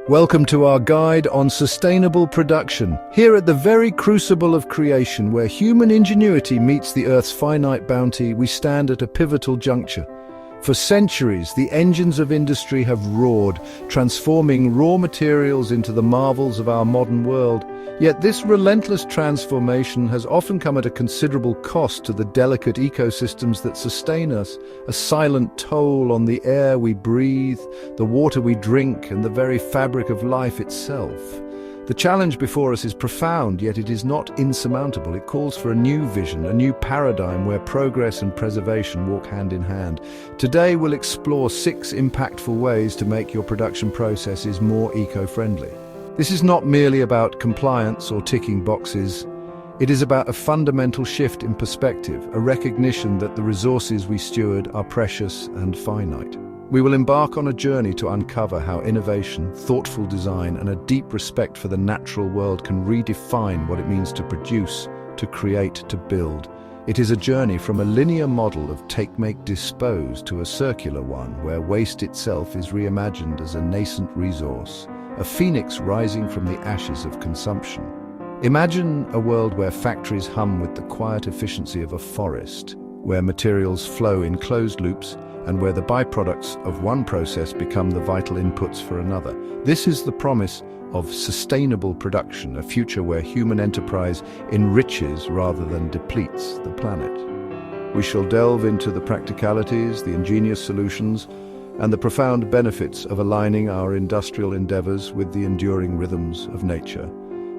Welcome to our guide on sustainable production, here at the very crucible of creation where human ingenuity meets the Earth's finite bounty. We stand at a pivotal juncture. For centuries, the engines of industry have roared, transforming raw materials into the marvels of our modern world. Yet this relentless transformation has often come at a considerable cost to the delicate ecosystems that sustain us, a silent toll on the air we breathe, the water we drink, and the very fabric of life itself. The challenge before us is profound, yet it is not insurmountable. It calls for a new vision, a new paradigm where progress and preservation walk hand in hand. Today we'll explore 6 impactful ways to make your production processes more eco-friendly. This is not merely about compliance or ticking boxes. It is about a fundamental shift in perspective, a recognition that the resources we steward are precious and finite. We will embark on a journey to uncover how innovation, thoughtful design, and a deep respect for the natural world can redefine what it means to produce, to create, to build. It is a journey from a linear model of take, make, dispose to a circular one where waste itself is reimagined as a nascent resource, a phoenix rising from the ashes of consumption. Imagine a world where factories hum with the quiet efficiency of a forest, where materials flow in closed loops, and where the byproducts of one process become the vital inputs for another. This is the promise of sustainable production, a future where human enterprise enriches rather than depletes the planet. We shall delve into the practicalities, the ingenious solutions, and the profound benefits of aligning our industrial endeavors with the enduring rhythms of nature.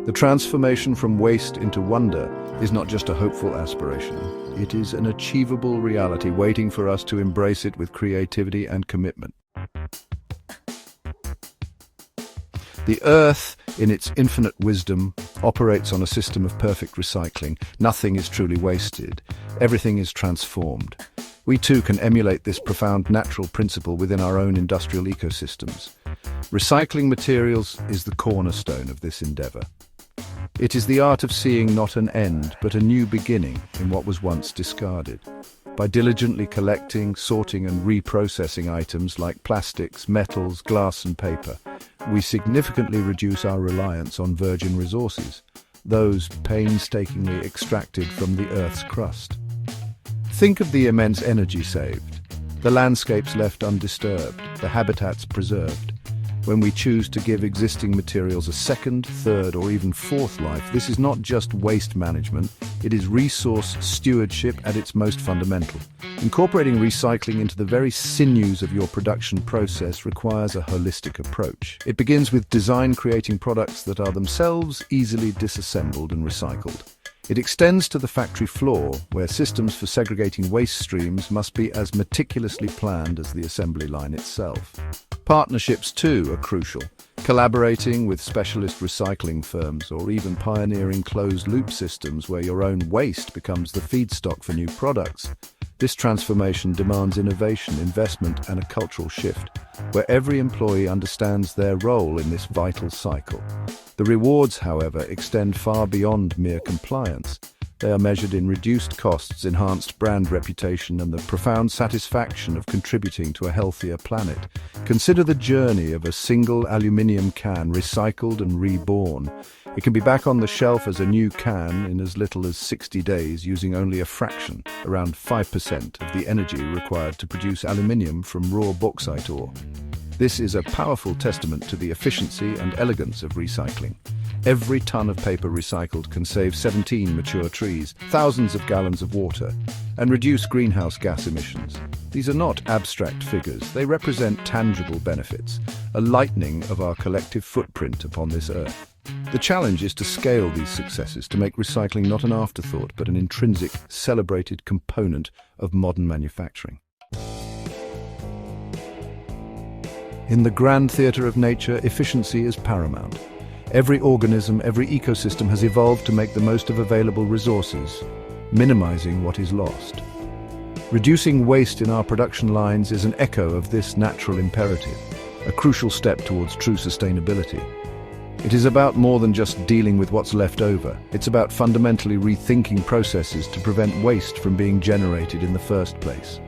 The transformation from waste into wonder is not just a hopeful aspiration. It is an achievable reality waiting for us to embrace it with creativity and commitment. The Earth, in its infinite wisdom, operates on a system of perfect recycling. Nothing is truly wasted. Everything is transformed. We too can emulate this profound natural principle within our own industrial ecosystems. Recycling materials is the cornerstone of this endeavor. It is the art of seeing not an end, but a new beginning in what was once discarded. By diligently collecting, sorting and reprocessing items like plastics, metals, glass and paper, we significantly reduce our reliance on virgin resources, those painstakingly extracted from the Earth's crust. Think of the immense energy saved, the landscapes left undisturbed, the habitats preserved. When we choose to give existing materials a second, third, or even fourth life, this is not just waste management, it is resource stewardship at its most fundamental. Incorporating recycling into the very sinews of your production process requires a holistic approach. It begins with design creating products that are themselves easily disassembled and recycled. It extends to the factory floor, where systems for segregating waste streams must be as meticulously planned as the assembly line itself. Partnerships, too, are crucial. Collaborating with specialist recycling firms or even pioneering closed-loop systems where your own waste becomes the feedstock for new products. This transformation demands innovation, investment, and a cultural shift, where every employee understands their role in this vital cycle. The rewards, however, extend far beyond mere compliance. They are measured in reduced costs, enhanced brand reputation, and the profound satisfaction of contributing to a healthier planet. Consider the journey of a single aluminium can recycled and reborn. It can be back on the shelf as a new can in as little as 60 days using only a fraction, around 5% of the energy required to produce aluminium from raw bauxite ore. This is a powerful testament to the efficiency and elegance of recycling. Every ton of paper recycled can save 17 mature trees, thousands of gallons of water, and reduce greenhouse gas emissions. These are not abstract figures, they represent tangible benefits, a lightening of our collective footprint upon this earth. The challenge is to scale these successes, to make recycling not an afterthought, but an intrinsic, celebrated component of modern manufacturing. In the grand theatre of nature, efficiency is paramount. Every organism, every ecosystem has evolved to make the most of available resources, minimizing what is lost. Reducing waste in our production lines is an echo of this natural imperative, a crucial step towards true sustainability. It is about more than just dealing with what's left over. It's about fundamentally rethinking processes to prevent waste from being generated in the first place.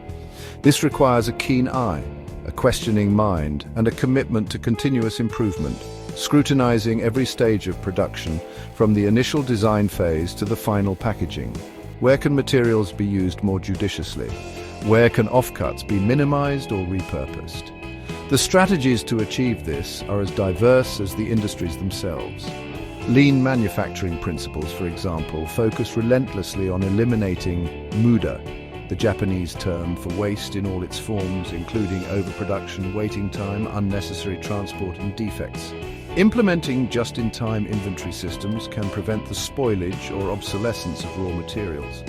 This requires a keen eye, a questioning mind, and a commitment to continuous improvement, scrutinizing every stage of production, from the initial design phase to the final packaging. Where can materials be used more judiciously? Where can offcuts be minimized or repurposed? The strategies to achieve this are as diverse as the industries themselves. Lean manufacturing principles, for example, focus relentlessly on eliminating muda, the Japanese term for waste in all its forms, including overproduction, waiting time, unnecessary transport, and defects. Implementing just-in-time inventory systems can prevent the spoilage or obsolescence of raw materials.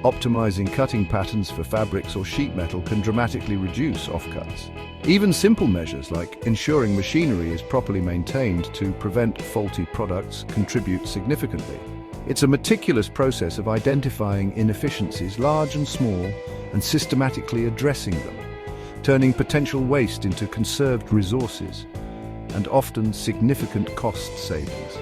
Optimizing cutting patterns for fabrics or sheet metal can dramatically reduce offcuts. Even simple measures like ensuring machinery is properly maintained to prevent faulty products contribute significantly. It's a meticulous process of identifying inefficiencies, large and small, and systematically addressing them, turning potential waste into conserved resources, and often significant cost savings.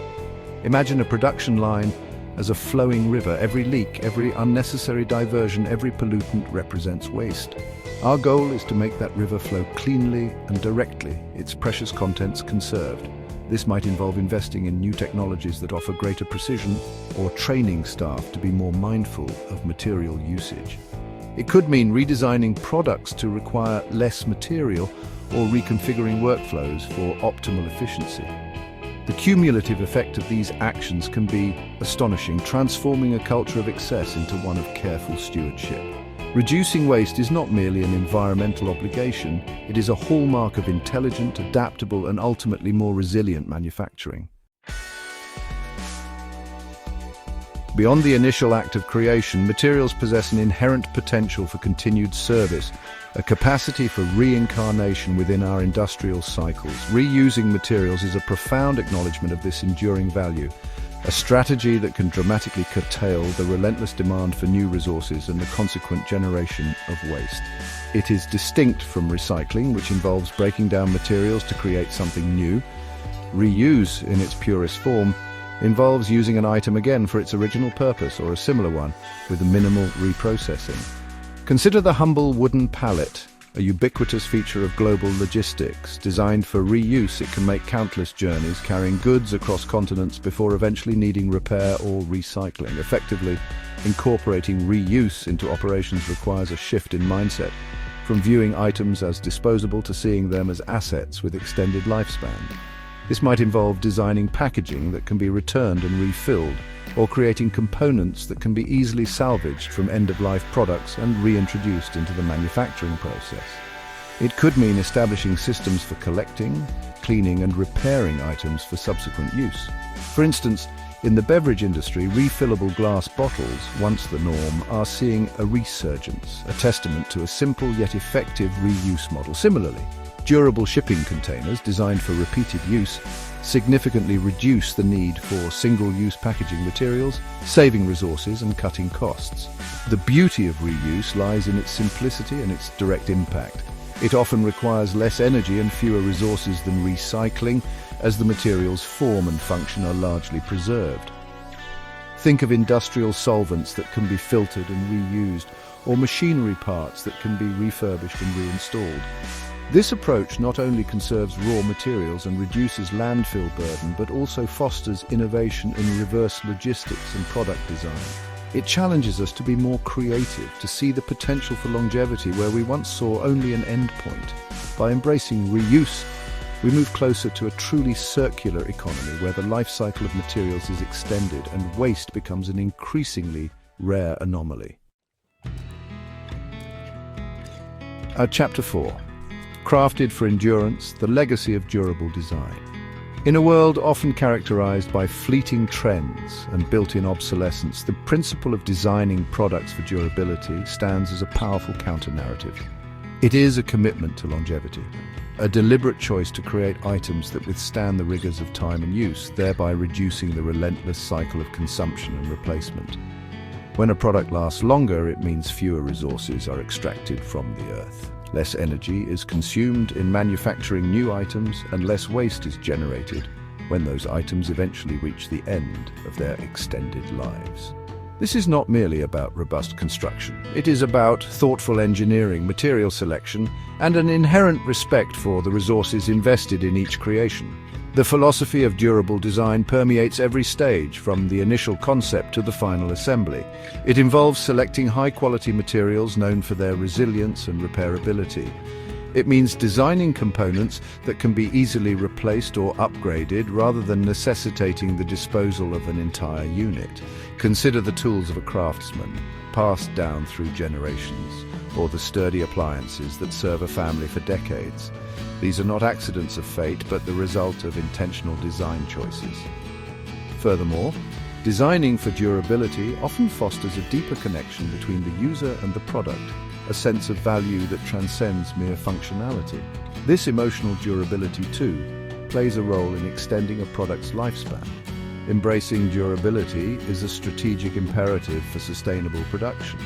Imagine a production line as a flowing river. Every leak, every unnecessary diversion, every pollutant represents waste. Our goal is to make that river flow cleanly and directly, its precious contents conserved. This might involve investing in new technologies that offer greater precision or training staff to be more mindful of material usage. It could mean redesigning products to require less material or reconfiguring workflows for optimal efficiency. The cumulative effect of these actions can be astonishing, transforming a culture of excess into one of careful stewardship. Reducing waste is not merely an environmental obligation, it is a hallmark of intelligent, adaptable, and ultimately more resilient manufacturing. Beyond the initial act of creation, materials possess an inherent potential for continued service, a capacity for reincarnation within our industrial cycles. Reusing materials is a profound acknowledgement of this enduring value, a strategy that can dramatically curtail the relentless demand for new resources and the consequent generation of waste. It is distinct from recycling, which involves breaking down materials to create something new. Reuse, in its purest form, involves using an item again for its original purpose or a similar one, with minimal reprocessing. Consider the humble wooden pallet, a ubiquitous feature of global logistics. Designed for reuse, it can make countless journeys, carrying goods across continents before eventually needing repair or recycling. Effectively, incorporating reuse into operations requires a shift in mindset, from viewing items as disposable to seeing them as assets with extended lifespan. This might involve designing packaging that can be returned and refilled, or creating components that can be easily salvaged from end-of-life products and reintroduced into the manufacturing process. It could mean establishing systems for collecting, cleaning, and repairing items for subsequent use. For instance, in the beverage industry, refillable glass bottles, once the norm, are seeing a resurgence, a testament to a simple yet effective reuse model. Similarly, durable shipping containers designed for repeated use significantly reduce the need for single-use packaging materials, saving resources and cutting costs. The beauty of reuse lies in its simplicity and its direct impact. It often requires less energy and fewer resources than recycling, as the material's form and function are largely preserved. Think of industrial solvents that can be filtered and reused, or machinery parts that can be refurbished and reinstalled. This approach not only conserves raw materials and reduces landfill burden, but also fosters innovation in reverse logistics and product design. It challenges us to be more creative, to see the potential for longevity where we once saw only an end point. By embracing reuse, we move closer to a truly circular economy where the life cycle of materials is extended and waste becomes an increasingly rare anomaly. Chapter 4. Crafted for endurance, the legacy of durable design. In a world often characterized by fleeting trends and built-in obsolescence, the principle of designing products for durability stands as a powerful counter-narrative. It is a commitment to longevity, a deliberate choice to create items that withstand the rigors of time and use, thereby reducing the relentless cycle of consumption and replacement. When a product lasts longer, it means fewer resources are extracted from the earth. Less energy is consumed in manufacturing new items, and less waste is generated when those items eventually reach the end of their extended lives. This is not merely about robust construction. It is about thoughtful engineering, material selection, and an inherent respect for the resources invested in each creation. The philosophy of durable design permeates every stage, from the initial concept to the final assembly. It involves selecting high-quality materials known for their resilience and repairability. It means designing components that can be easily replaced or upgraded rather than necessitating the disposal of an entire unit. Consider the tools of a craftsman, passed down through generations, or the sturdy appliances that serve a family for decades. These are not accidents of fate, but the result of intentional design choices. Furthermore, designing for durability often fosters a deeper connection between the user and the product, a sense of value that transcends mere functionality. This emotional durability, too, plays a role in extending a product's lifespan. Embracing durability is a strategic imperative for sustainable production.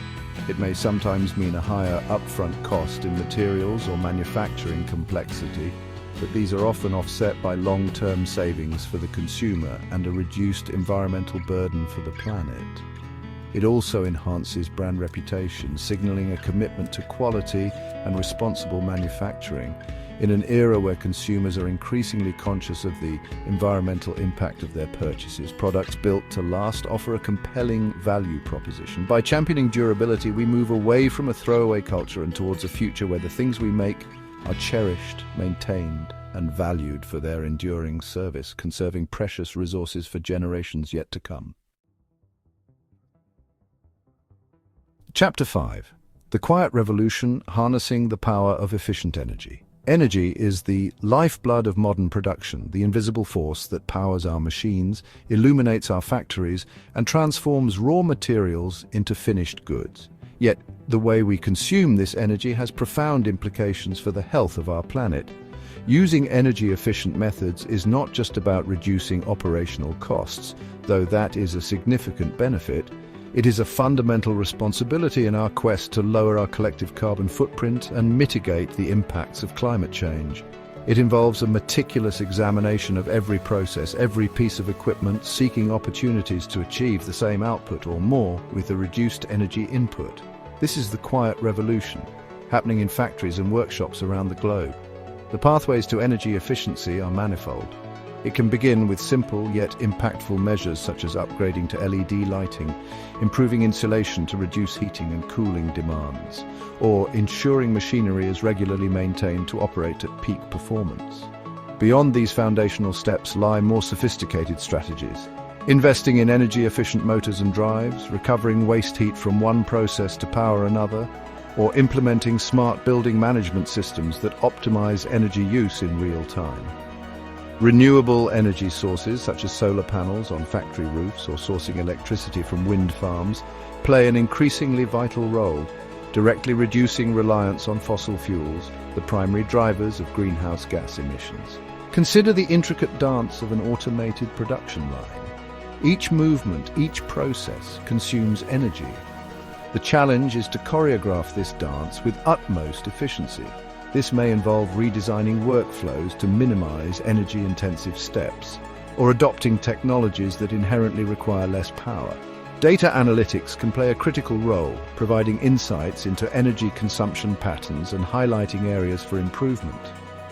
It may sometimes mean a higher upfront cost in materials or manufacturing complexity, but these are often offset by long-term savings for the consumer and a reduced environmental burden for the planet. It also enhances brand reputation, signaling a commitment to quality and responsible manufacturing. In an era where consumers are increasingly conscious of the environmental impact of their purchases, products built to last offer a compelling value proposition. By championing durability, we move away from a throwaway culture and towards a future where the things we make are cherished, maintained, and valued for their enduring service, conserving precious resources for generations yet to come. Chapter 5. The Quiet Revolution: Harnessing the Power of Efficient Energy. Energy is the lifeblood of modern production, the invisible force that powers our machines, illuminates our factories, and transforms raw materials into finished goods. Yet, the way we consume this energy has profound implications for the health of our planet. Using energy-efficient methods is not just about reducing operational costs, though that is a significant benefit. It is a fundamental responsibility in our quest to lower our collective carbon footprint and mitigate the impacts of climate change. It involves a meticulous examination of every process, every piece of equipment, seeking opportunities to achieve the same output or more with a reduced energy input. This is the quiet revolution, happening in factories and workshops around the globe. The pathways to energy efficiency are manifold. It can begin with simple yet impactful measures such as upgrading to LED lighting, improving insulation to reduce heating and cooling demands, or ensuring machinery is regularly maintained to operate at peak performance. Beyond these foundational steps lie more sophisticated strategies. Investing in energy-efficient motors and drives, recovering waste heat from one process to power another, or implementing smart building management systems that optimize energy use in real time. Renewable energy sources, such as solar panels on factory roofs or sourcing electricity from wind farms, play an increasingly vital role, directly reducing reliance on fossil fuels, the primary drivers of greenhouse gas emissions. Consider the intricate dance of an automated production line. Each movement, each process consumes energy. The challenge is to choreograph this dance with utmost efficiency. This may involve redesigning workflows to minimize energy-intensive steps, or adopting technologies that inherently require less power. Data analytics can play a critical role, providing insights into energy consumption patterns and highlighting areas for improvement.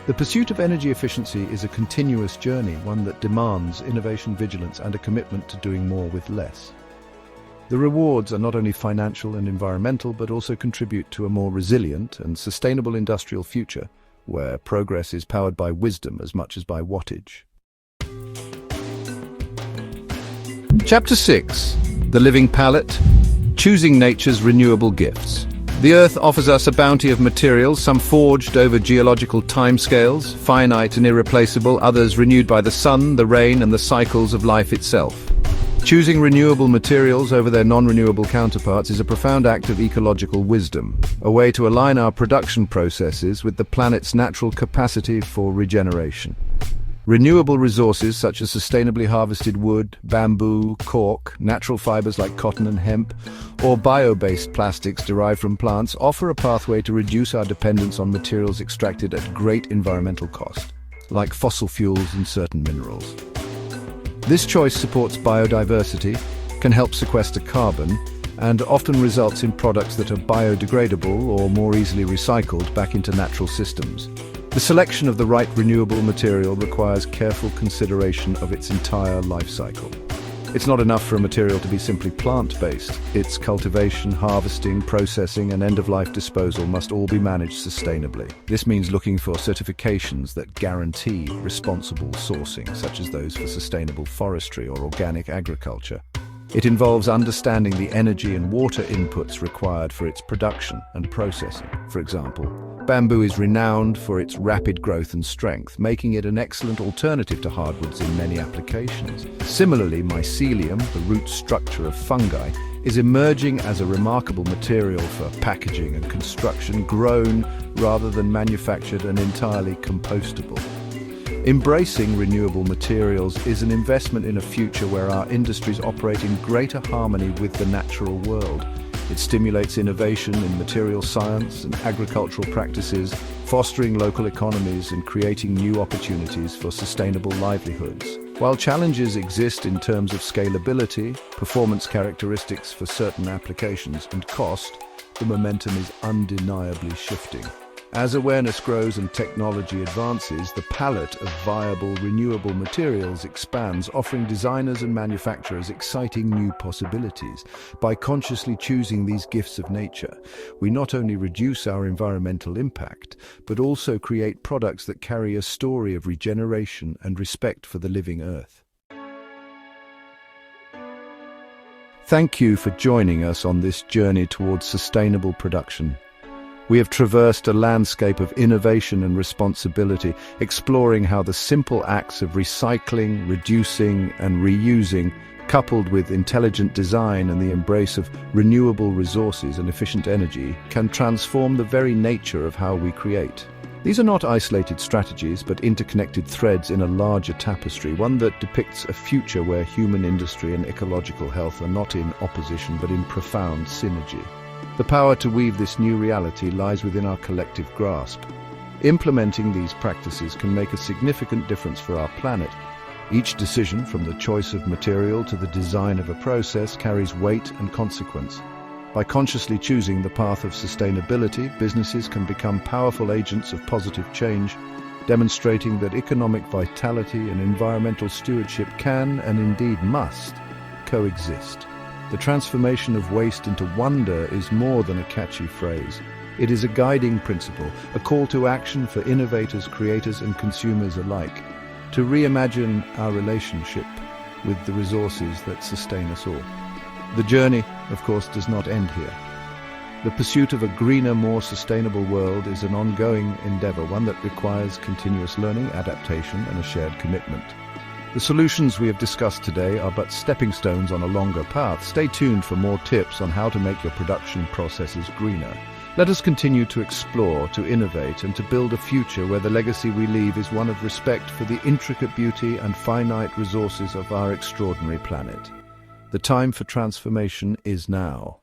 The pursuit of energy efficiency is a continuous journey, one that demands innovation, vigilance, and a commitment to doing more with less. The rewards are not only financial and environmental, but also contribute to a more resilient and sustainable industrial future, where progress is powered by wisdom as much as by wattage. Chapter 6. The Living Palette: Choosing Nature's Renewable Gifts. The Earth offers us a bounty of materials, some forged over geological timescales, finite and irreplaceable, others renewed by the sun, the rain, and the cycles of life itself. Choosing renewable materials over their non-renewable counterparts is a profound act of ecological wisdom, a way to align our production processes with the planet's natural capacity for regeneration. Renewable resources such as sustainably harvested wood, bamboo, cork, natural fibers like cotton and hemp, or bio-based plastics derived from plants offer a pathway to reduce our dependence on materials extracted at great environmental cost, like fossil fuels and certain minerals. This choice supports biodiversity, can help sequester carbon and often results in products that are biodegradable or more easily recycled back into natural systems. The selection of the right renewable material requires careful consideration of its entire life cycle. It's not enough for a material to be simply plant-based. Its cultivation, harvesting, processing, and end-of-life disposal must all be managed sustainably. This means looking for certifications that guarantee responsible sourcing, such as those for sustainable forestry or organic agriculture. It involves understanding the energy and water inputs required for its production and processing. For example, bamboo is renowned for its rapid growth and strength, making it an excellent alternative to hardwoods in many applications. Similarly, mycelium, the root structure of fungi, is emerging as a remarkable material for packaging and construction, grown rather than manufactured and entirely compostable. Embracing renewable materials is an investment in a future where our industries operate in greater harmony with the natural world. It stimulates innovation in material science and agricultural practices, fostering local economies and creating new opportunities for sustainable livelihoods. While challenges exist in terms of scalability, performance characteristics for certain applications, and cost, the momentum is undeniably shifting. As awareness grows and technology advances, the palette of viable, renewable materials expands, offering designers and manufacturers exciting new possibilities. By consciously choosing these gifts of nature, we not only reduce our environmental impact, but also create products that carry a story of regeneration and respect for the living earth. Thank you for joining us on this journey towards sustainable production. We have traversed a landscape of innovation and responsibility, exploring how the simple acts of recycling, reducing, and reusing, coupled with intelligent design and the embrace of renewable resources and efficient energy, can transform the very nature of how we create. These are not isolated strategies, but interconnected threads in a larger tapestry, one that depicts a future where human industry and ecological health are not in opposition, but in profound synergy. The power to weave this new reality lies within our collective grasp. Implementing these practices can make a significant difference for our planet. Each decision, from the choice of material to the design of a process, carries weight and consequence. By consciously choosing the path of sustainability, businesses can become powerful agents of positive change, demonstrating that economic vitality and environmental stewardship can, and indeed must, coexist. The transformation of waste into wonder is more than a catchy phrase. It is a guiding principle, a call to action for innovators, creators, and consumers alike, to reimagine our relationship with the resources that sustain us all. The journey, of course, does not end here. The pursuit of a greener, more sustainable world is an ongoing endeavor, one that requires continuous learning, adaptation, and a shared commitment. The solutions we have discussed today are but stepping stones on a longer path. Stay tuned for more tips on how to make your production processes greener. Let us continue to explore, to innovate, and to build a future where the legacy we leave is one of respect for the intricate beauty and finite resources of our extraordinary planet. The time for transformation is now.